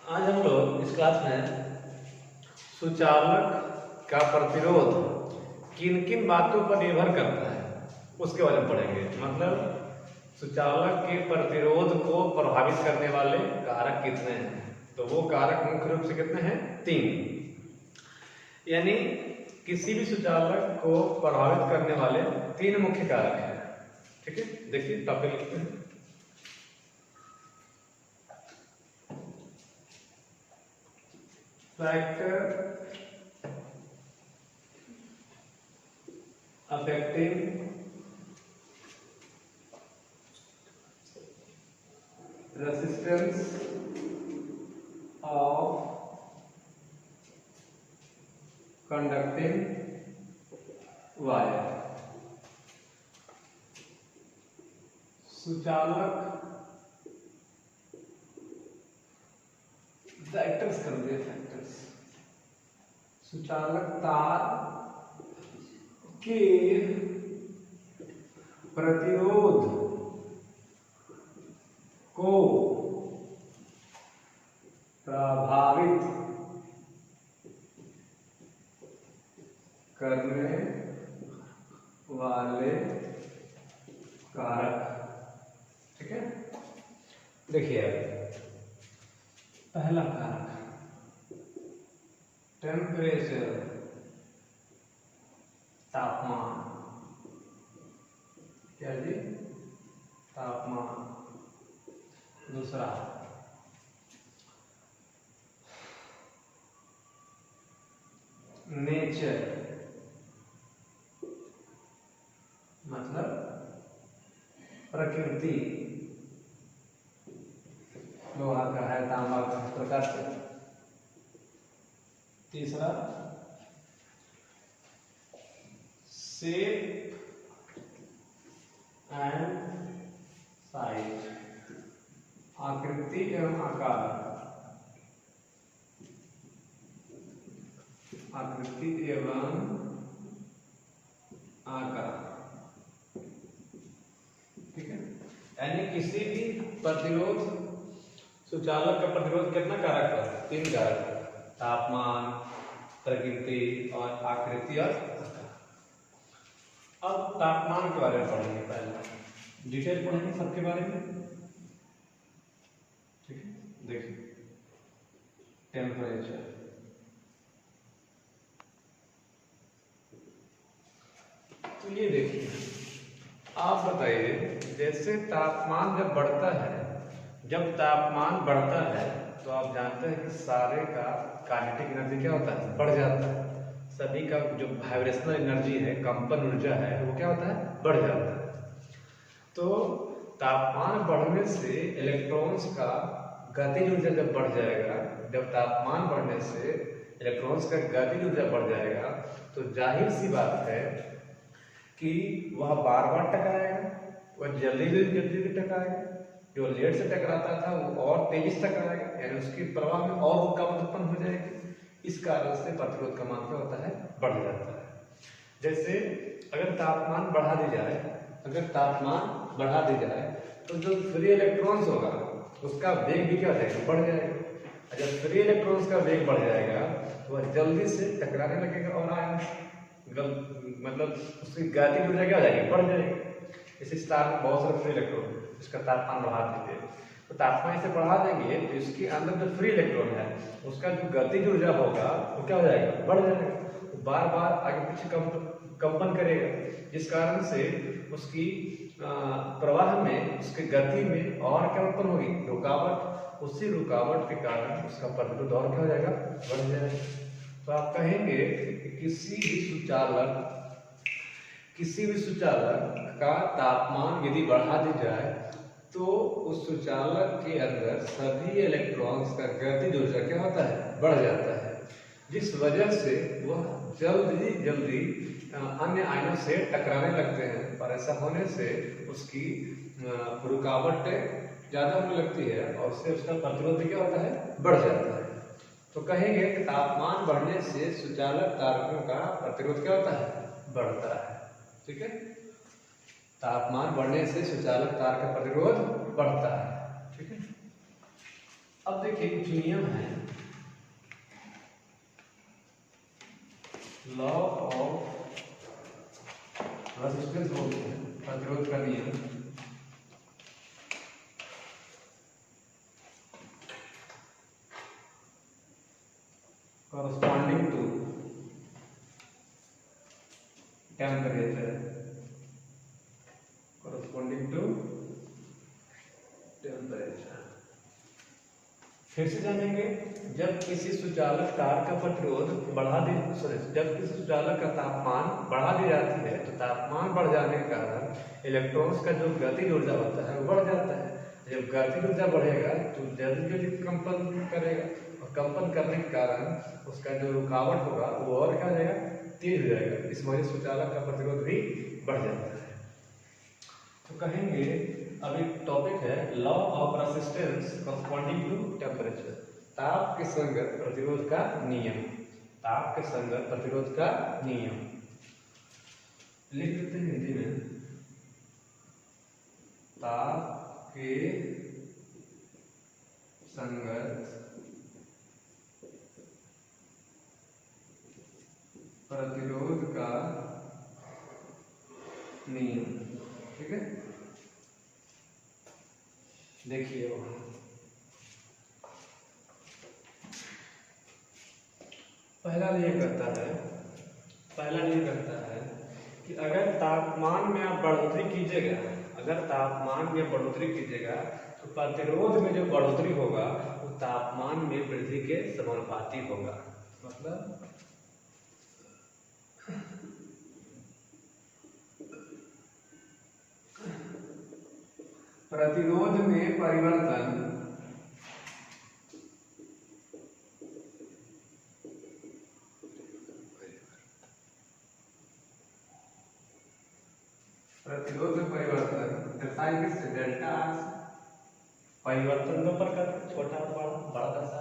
आज हम लोग इस क्लास में सुचालक का प्रतिरोध किन किन बातों पर निर्भर करता है उसके बारे में पढ़ेंगे। मतलब सुचालक के प्रतिरोध को प्रभावित करने वाले कारक कितने हैं, तो वो कारक मुख्य रूप से कितने हैं? 3। यानी किसी भी सुचालक को प्रभावित करने वाले 3 मुख्य कारक हैं। ठीक है, देखिए टॉपिक लिखते हैं। Factor affecting resistance of conducting wire। सुचालक फैक्टर्स कर दिए, फैक्टर्स सुचालक तार के प्रतिरोध को प्रभावित करने वाले कारक। ठीक है, देखिए पहला कारक टेम्परेचर, तापमान। क्या जी? तापमान। दूसरा नेचर, मतलब प्रकृति, लोहा का है, तांबा का, प्रकार से। तीसरा शेप एंड साइज, आकृति एवं आकार, आकृति एवं आकार। ठीक है, यानी किसी भी प्रतिरोध, सुचालक का प्रतिरोध कितना कारक है? 3 कारक, तापमान, प्रकृति और आकृति और आकार। अब तापमान के बारे में पढ़ेंगे, पहले डिटेल पढ़ेंगे सबके बारे में। ठीक है, देखिए टेम्परेचर, तो ये देखिए आप बताइए, जैसे तापमान जब बढ़ता है, जब तापमान बढ़ता है तो आप जानते हैं कि सारे का काइनेटिक एनर्जी क्या होता है? बढ़ जाता है। सभी का जो वाइब्रेशनल एनर्जी है, कंपन ऊर्जा है, वो क्या होता है? बढ़ जाता है। तो तापमान बढ़ने से इलेक्ट्रॉन्स का गतिज ऊर्जा जब बढ़ जाएगा, जब तापमान बढ़ने से इलेक्ट्रॉन्स का गतिज ऊर्जा बढ़ जाएगा, तो जाहिर सी बात है कि वह बार बार टकराएगा, वह जल्दी जल्दी टकराएगा। जो लेट से टकराता था वो और तेजी से टकराएगा, यानी उसकी प्रवाह में और रुकावट उत्पन्न हो जाएगी। इस कारण से प्रतिरोध का मान क्या होता है? बढ़ जाता है। जैसे अगर तापमान बढ़ा दी जाए, अगर तापमान बढ़ा दी जाए तो जो फ्री इलेक्ट्रॉन्स होगा उसका वेग भी क्या हो जाएगा? बढ़ जाएगा। जब फ्री इलेक्ट्रॉन्स का वेग बढ़ जाएगा तो वह जल्दी से टकराने लगेगा और मतलब उसकी गतिज ऊर्जा क्या हो जाएगी? बढ़ जाएगी। इसी स्टार में बहुत सारे फ्री इलेक्ट्रॉन, इसका तापमान बढ़ा दीजिए, तो तापमान इसे बढ़ा देंगे तो इसके अंदर जो फ्री इलेक्ट्रॉन है उसका जो गतिज ऊर्जा होगा वो क्या हो जाएगा? बढ़ जाएगा। तो बार बार आगे पीछे कंपन करेगा, जिस कारण से उसकी प्रवाह में, उसकी गति में और क्या उत्पन्न होगी? रुकावट। उसी रुकावट के कारण उसका प्रतिरोध और क्या हो जाएगा? बढ़ जाएगा। तो आप कहेंगे कि किसी भी सुचालक का तापमान यदि बढ़ा दी जाए तो उस सुचालक के अंदर सभी इलेक्ट्रॉन्स का गतिज ऊर्जा क्या होता है? बढ़ जाता है, जिस वजह से वह जल्दी अन्य आयनों से टकराने लगते हैं। और ऐसा होने से उसकी रुकावट ज़्यादा होने लगती है और उससे उसका प्रतिरोध क्या होता है? बढ़ जाता है। तो कहेंगे कि तापमान बढ़ने से सुचालक कारकों का प्रतिरोध क्या होता है? बढ़ता है। ठीक है, तापमान बढ़ने से सुचालक तार का प्रतिरोध बढ़ता है। ठीक है, अब देखिए कुछ नियम है, लॉ ऑफ रेजिस्टेंस बोलते हैं, प्रतिरोध का नियम। Corresponding to temperature, corresponding to temperature. फिर से जानेंगे, जब किसी सुचालक तार का प्रतिरोध जब किसी सुचालक का तापमान बढ़ा दी जाती है तो तापमान बढ़ जाने के कारण इलेक्ट्रॉन्स का जो गतिज ऊर्जा होता है वो बढ़ जाता है। जब गतिज ऊर्जा बढ़ेगा तो जल्दी जल्दी कंपन करेगा, और कंपन करने के कारण उसका जो रुकावट होगा वो और क्या हो जाएगा, तेज हो जाएगा। इस वजह से सुचालक का प्रतिरोध भी बढ़ जाता है। तो कहेंगे अभी टॉपिक है law of resistance corresponding to temperature, ताप के संगत प्रतिरोध का नियम। ताप के संगत प्रतिरोध का नियम लिख देते हैं हिंदी में, ताप के संगत प्रतिरोध का नियम। ठीक है, देखिए पहला नियम कहता है कि अगर तापमान में आप बढ़ोतरी कीजिएगा, तो प्रतिरोध में जो बढ़ोतरी होगा वो तापमान में वृद्धि के समानुपाती होगा। मतलब प्रतिरोध में परिवर्तन दर्शाएंगे से डेल्टा आर से। परिवर्तन में प्रकार छोटा बड़ा दर्शा,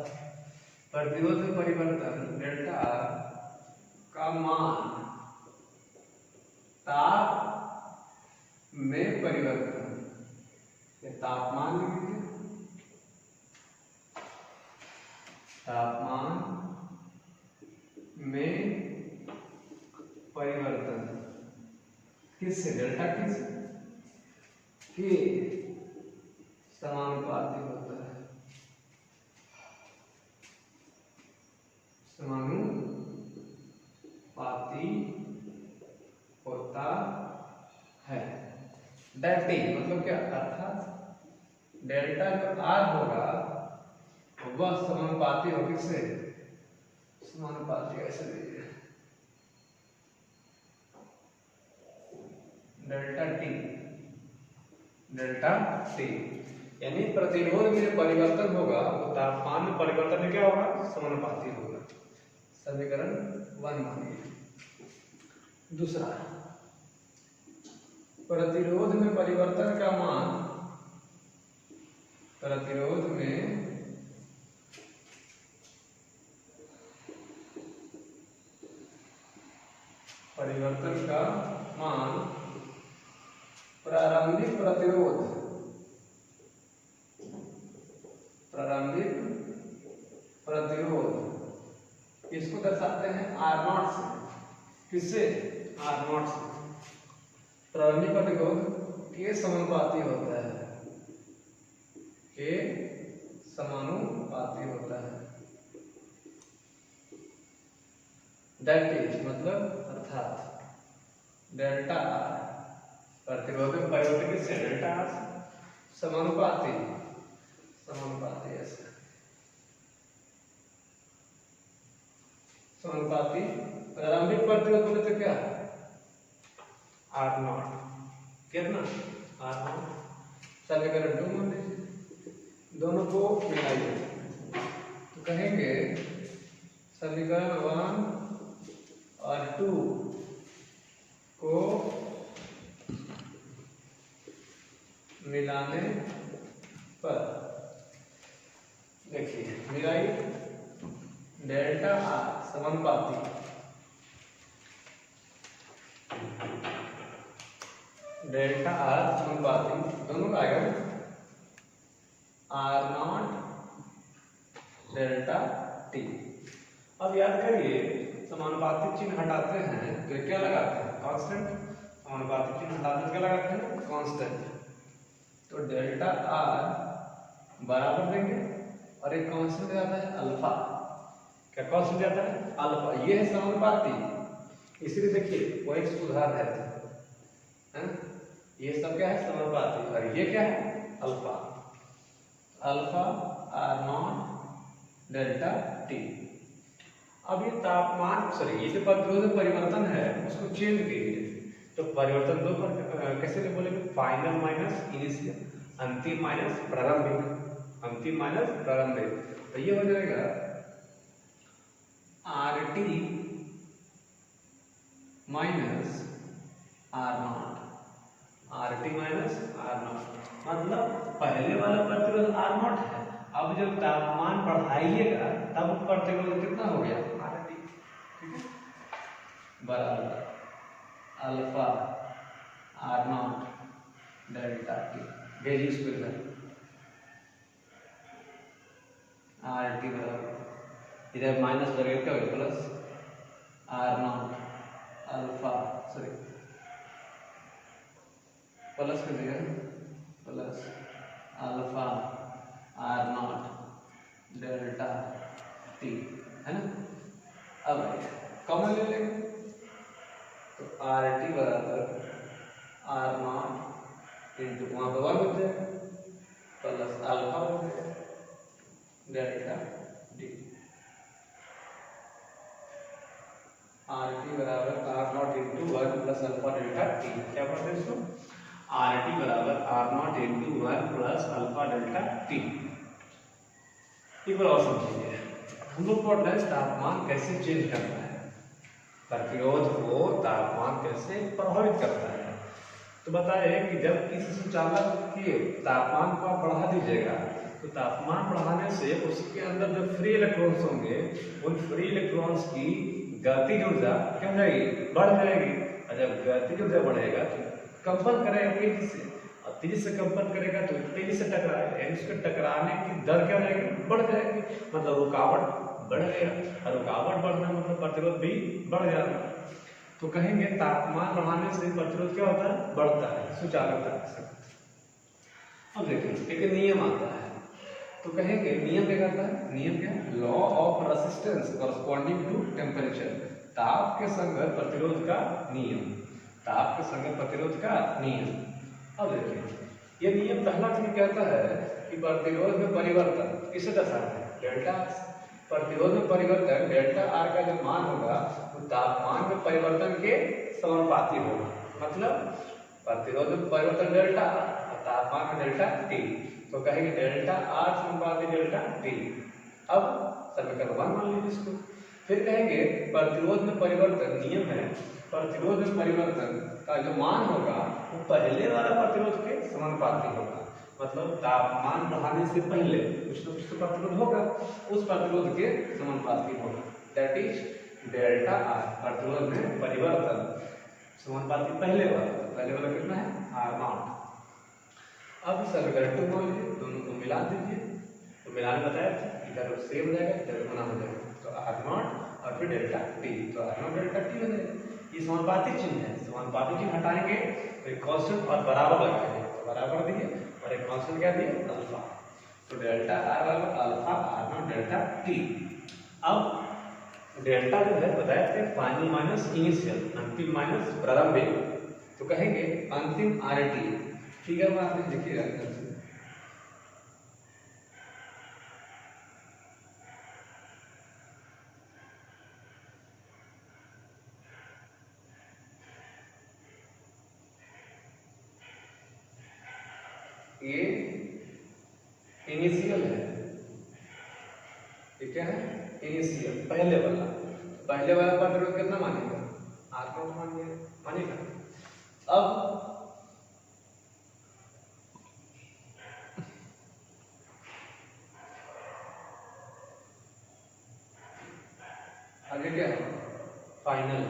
प्रतिरोध में परिवर्तन डेल्टा आर का मान ताप में परिवर्तन, तापमान में परिवर्तन किससे, डेल्टा किस के समानुपाती होता है, दैट इज मतलब क्या, अर्थात डेल्टा जो आर होगा वह समानुपाती हो किससे, समानुपाती ऐसे लीजिए डेल्टा टी, यानी प्रतिरोध में जो परिवर्तन होगा वो तापमान में परिवर्तन में क्या होगा, समानुपाती होगा। समीकरण 1 मानिए। दूसरा, प्रतिरोध में परिवर्तन का मान, प्रतिरोध में परिवर्तन का मान प्रारंभिक प्रतिरोध इसको दर्शाते हैं R0 से। किससे, R0 से। प्रारंभिक प्रतिरोध के समानुपाती होता है, के समानुपाती होता है। दैट इज मतलब अर्थात डेल्टा आर, प्रतिरोध में परिवर्तन किससे, डेल्टा आर समानुपाती, समानुपाती ऐसे समानुपाती। प्रारंभिक प्रतिरोध बोले तो क्या, R0, कितना R0। समीकरण 2 मान लीजिए, दोनों को मिलाइए तो कहेंगे समीकरण 1 और 2 को मिलाने पर देखिए मिलाइए, डेल्टा आर समानुपाती दोनों का आएगा R0 डेल्टा टी। अब याद करिए, समानुपातिक चिन्ह हटाते हैं तो क्या लगाते हैं? कांस्टेंट। समानुपातिक चिन्ह हटाते हैं क्या लगाते हैं? कांस्टेंट। तो डेल्टा आर बराबर देंगे और एक कांस्टेंट आता है अल्फा। क्या कांस्टेंट आता है? अल्फा। ये है समानुपाती, इसलिए देखिए वो एक सुधार है, ये सब क्या है? समानुपाती। और ये क्या है? Alpha. Alpha R not delta T. अब ये तापमान ये जो प्रतिरोध में परिवर्तन है उसको चेंज कीजिए, तो परिवर्तन दो पर कैसे बोलेंगे? फाइनल माइनस इनिशियल, अंतिम माइनस प्रारंभिक, अंतिम माइनस प्रारंभिक। तो ये हो जाएगा R T minus R nought, R T minus R nought. मतलब पहले वाला प्रतिरोध आर नॉट है, अब जब तापमान बढ़ाइएगा तब प्रतिरोध कितना हो गया? R T. ठीक है, बराबर alpha R not delta T. भेजिए इसको इधर, आर टी बराबर इधर माइनस लगेगा क्या होगा? Plus R nought alpha, sorry plus कर देगा, plus alpha R not delta T, है ना। अब कॉमन ले लेंगे, तो आर टी बराबर आर नॉट इंटू वहां पर 1 हो जाएगा प्लस अल्फा हो जाएगा डेल्टा टी। आर टी बराबर R nought into 1 plus alpha delta T. क्या पढ़ते हैं इसको? आर टी बराबर R nought into 1 plus alpha delta T. एक बार और समझिए, हम लोग पढ़ रहे हैं तापमान कैसे चेंज करता है, प्रतिरोध को तापमान कैसे प्रभावित करता है। तो बताए कि जब किसी सुचालक के तापमान को आप बढ़ा दीजिएगा तो तापमान बढ़ाने से उसके अंदर जो फ्री इलेक्ट्रॉन्स होंगे उन फ्री इलेक्ट्रॉन्स की गतिज ऊर्जा क्या हो जाएगी? बढ़ जाएगी। और जब गतिज ऊर्जा बढ़ेगा तो कंपन करेगा तेजी से, और तेजी से कंपन करेगा तो तेजी से टकराएगा, यानी उसके टकराने की दर क्या हो जाएगी? बढ़ जाएगी। मतलब रुकावट बढ़ गया, और रुकावट बढ़ना मतलब प्रतिरोध भी बढ़ जाएगा। तो कहेंगे तापमान बढ़ाने से प्रतिरोध क्या होता है? बढ़ता है, सुचालकता। अब देखिए एक नियम आता है, तो कहेंगे नियम क्या करता है? नियम क्या है? Law of resistance corresponding to temperature, ताप के संगत प्रतिरोध का नियम, ताप के संगत प्रतिरोध का नियम। अब देखिए ये नियम पहला चीज कहता है कि प्रतिरोध में परिवर्तन किसे दर्शाता है? डेल्टा। प्रतिरोध में परिवर्तन डेल्टा आर का जो मान होगा वो तापमान में परिवर्तन के समानुपाती होगा। मतलब प्रतिरोध में परिवर्तन डेल्टा और तापमान में डेल्टा टी, तो कहेंगे डेल्टा आर समानुपाती डेल्टा टी। अब समीकरण 1 मान लीजिए इसको। फिर कहेंगे प्रतिरोध में परिवर्तन नियम है, प्रतिरोध में परिवर्तन का जो मान होगा वो पहले वाला प्रतिरोध के समानुपाती होगा। मतलब तापमान बढ़ाने से पहले कुछ न कुछ तो प्रतिरोध होगा, उस प्रतिरोध के समानुपाती होगा। That is delta R. प्रतिरोध में परिवर्तन समानुपाती पहले वाला कितना है? R nought. अब समीकरण 2 मान लीजिए, दोनों को मिला दीजिए, तो मिलाने बताया इधर सेम हो जाएगा, इधर गुना हो जाएगा, तो आर नॉट और फिर डेल्टा टी, तो आर नॉट डेल्टा टी हो जाएगा। ये समानुपाती चिन्ह है, समानुपाती चिन्ह हटाएंगे तो एक कांस्टेंट और बराबर रखेंगे, तो बराबर दिए और एक कांस्टेंट क्या दिए? अल्फा। तो डेल्टा आर बराबर alpha R not delta T. अब डेल्टा जो है बताया थे फाइनल माइनस इनिशियल, अंतिम माइनस प्रारंभिक, तो कहेंगे अंतिम आर टी। फिगर में आप देखिएगा इधर से, ये इनिशियल है, ये क्या है? इनिशियल, पहले वाला। पहले वाला प्रतिरोध कितना मानेगा? आर नॉट मानेगा। अब आगे क्या है? फाइनल।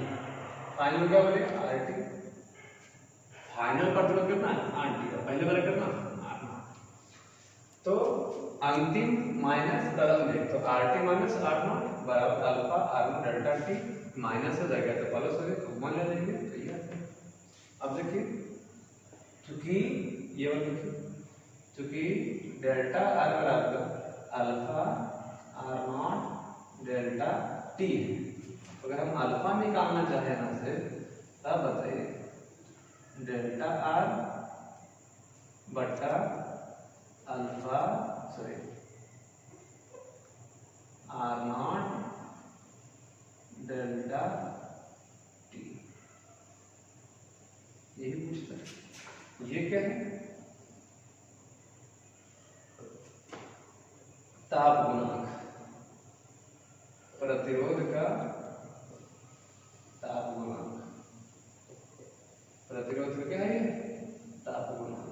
फाइनल क्या बोले? R T. फाइनल प्रतिरोध कितना है? R T. पहले वाला कितना? R naught. तो अंतिम माइनस कदम देख, तो R T minus R naught बराबर alpha R not delta T, minus हो जाएगा तो प्लस हो जाएगा, वन ले लेंगे तो ये आता है। अब देखिए चूंकि ये वाला देखिए, चूंकि डेल्टा आर बराबर alpha R not delta T है, तो अगर हम अल्फा निकालना चाहें यहाँ से तब बताइए डेल्टा आर बटा alpha sorry R not delta T, यही पूछता है। ये क्या है? ताप गुणांक, प्रतिरोध का ताप गुणांक, प्रतिरोध का क्या है? ताप गुणांक।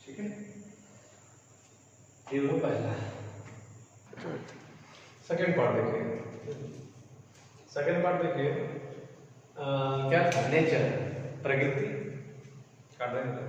ठीक है, ये वो पहला। सेकेंड पार्ट देखिए, सेकेंड पार्ट देखिए क्या था? नेचर, प्रकृति, काट देंगे।